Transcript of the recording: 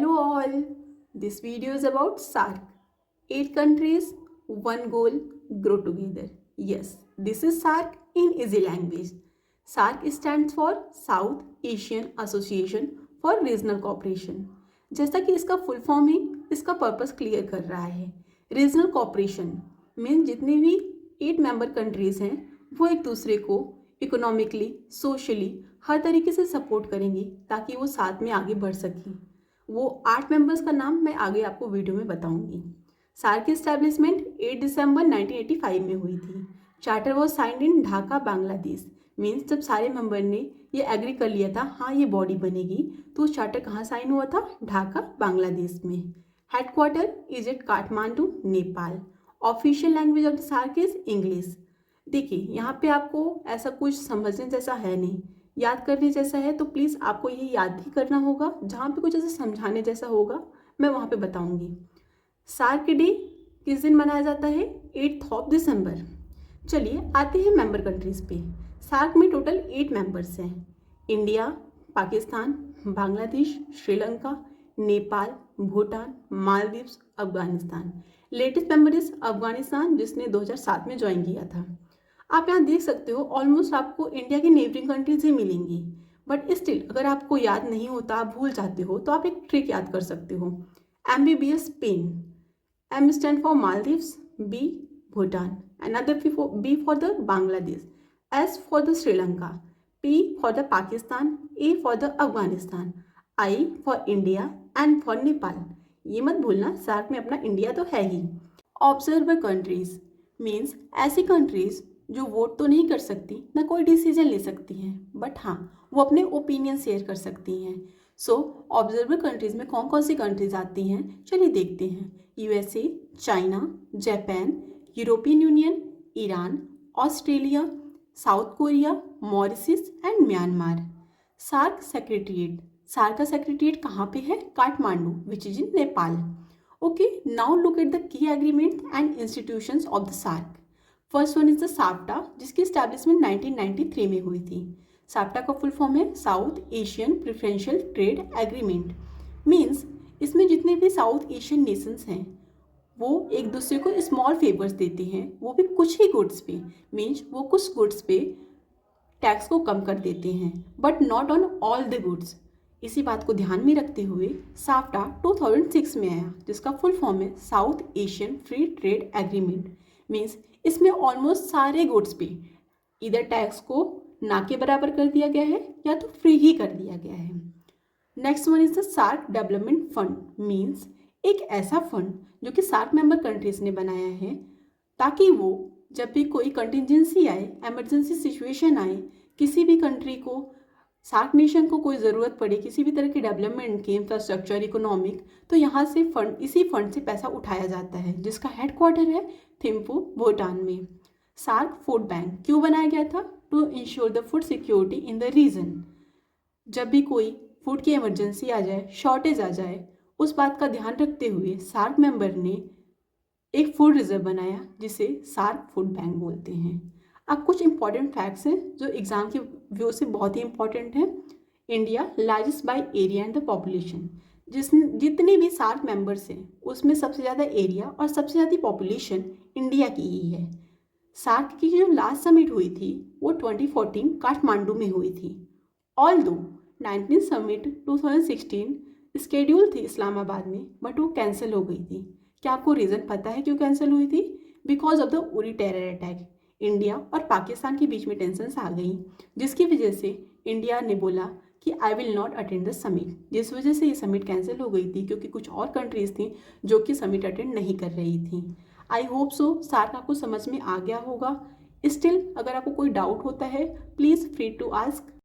Hello all, this video is about SAARC. 8 countries, one goal, grow together. Yes, this is SAARC in easy language. SAARC stands for South Asian Association for Regional Cooperation. जैसा कि इसका full form ही इसका purpose clear कर रहा है. Regional corporation means जितने भी 8 member countries हैं वो एक दूसरे को इकोनॉमिकली, सोशली हर तरीके से सपोर्ट करेंगी ताकि वो साथ में आगे बढ़ सकें. वो 8 मेंबर्स का नाम मैं आगे आपको वीडियो में बताऊंगी. सार्क की एस्टैब्लिशमेंट 8 दिसंबर 1985 में हुई थी. Charter was signed in Dhaka, Bangladesh. Means जब सारे मेंबर ने ये एग्री कर लिया था हाँ ये बॉडी बनेगी, तो चार्टर कहाँ साइन हुआ था? ढाका, बांग्लादेश में. Headquarter is at Kathmandu, Nepal. Official language of the SAARC is English. देखिए यहाँ पे आपको ऐसा कुछ समझने जैसा है नहीं, याद करने जैसा है, तो प्लीज़ आपको ये याद ही करना होगा. जहाँ पे कुछ ऐसे समझाने जैसा होगा मैं वहाँ पे बताऊँगी. सार्क डे किस दिन मनाया जाता है? 8 दिसंबर. चलिए आते हैं मेंबर कंट्रीज़ पे. सार्क में टोटल 8 मेंबर्स हैं. India, Pakistan, Bangladesh, Sri Lanka, Nepal, Bhutan, Maldives, Afghanistan. Latest member is Afghanistan जिसने 2007 में ज्वाइन किया था. आप यहाँ देख सकते हो ऑलमोस्ट आपको इंडिया की नेबरिंग कंट्रीज ही मिलेंगी. बट स्टिल अगर आपको याद नहीं होता, आप भूल जाते हो, तो आप एक ट्रिक याद कर सकते हो. MBBS Spain, M stand for Maldives, B Bhutan, another B for the Bangladesh, S for the Sri Lanka, P for the Pakistan, A for the Afghanistan, I for India, N for Nepal. ये मत भूलना सार्क में अपना इंडिया तो है ही. ऑब्जर्वर कंट्रीज मीन्स ऐसी कंट्रीज जो वोट तो नहीं कर सकती, ना कोई डिसीजन ले सकती हैं, बट हाँ वो अपने ओपिनियन शेयर कर सकती हैं. सो ऑब्जर्वर कंट्रीज़ में कौन कौन सी कंट्रीज आती हैं, चलिए देखते हैं. USA, China, Japan, European Union, Iran, Australia, South Korea, Mauritius and Myanmar. SAARC secretariat. SAARC का सेक्रेटरीट कहाँ पे है? Kathmandu, which is in Nepal. Okay, now look at the key agreement and institutions of the SAARC. First one is the SAFTA जिसकी establishment 1993 में हुई थी. SAFTA का full form है South Asian preferential trade agreement. Means इसमें जितने भी साउथ एशियन नेशंस हैं वो एक दूसरे को स्मॉल फेवर्स देते हैं, वो भी कुछ ही गुड्स पे. मीन्स वो कुछ गुड्स पे टैक्स को कम कर देते हैं, but not on all the goods. इसी बात को ध्यान में रखते हुए साप्टा 2006 में आया जिसका फुल फॉर्म है South Asian free trade agreement. Means इसमें ऑलमोस्ट सारे गुड्स पे इधर टैक्स को ना के बराबर कर दिया गया है या तो फ्री ही कर दिया गया है. Next one is the SAARC development fund. Means एक ऐसा फंड जो कि सार्क मेंबर कंट्रीज ने बनाया है ताकि वो जब भी कोई कंटिजेंसी आए, एमरजेंसी सिचुएशन आए, किसी भी कंट्री को, सार्क नेशन को कोई ज़रूरत पड़े किसी भी तरह की डेवलपमेंट की, इंफ्रास्ट्रक्चर, इकोनॉमिक, तो यहाँ से फंड, इसी फंड से पैसा उठाया जाता है जिसका हेडक्वार्टर है थिम्पू, भूटान में. सार्क फूड बैंक क्यों बनाया गया था? To ensure the food security in the region. जब भी कोई फूड की इमरजेंसी आ जाए, शॉर्टेज आ जाए, उस बात का ध्यान रखते हुए सार्क मेंबर ने एक फूड रिजर्व बनाया जिसे सार्क फूड बैंक बोलते हैं. अब कुछ इंपॉर्टेंट फैक्ट्स हैं जो एग्जाम के व्यू से बहुत ही इंपॉर्टेंट है. India largest by area and the population. जितने भी सार्क मेंबर्स हैं उसमें सबसे ज़्यादा एरिया और सबसे ज़्यादा पॉपुलेशन इंडिया की ही है. सार्क की जो लास्ट समिट हुई थी वो 2014 काठमांडू में हुई थी. ऑल्दो 19 समिट 2016 स्केड्यूल थी इस्लामाबाद में, बट वो कैंसिल हो गई थी. क्या आपको रीज़न पता है क्यों कैंसिल हुई थी? Because of the Uri terror attack. India और पाकिस्तान के बीच में टेंशन्स आ गई जिसकी वजह से इंडिया ने बोला कि I will not attend the summit, जिस वजह से ये समिट कैंसिल हो गई थी क्योंकि कुछ और कंट्रीज़ थी जो कि समिट अटेंड नहीं कर रही थी. आई होप सो सार्क आपको समझ में आ गया होगा. स्टिल अगर आपको कोई डाउट होता है प्लीज़ फ्री टू आस्क.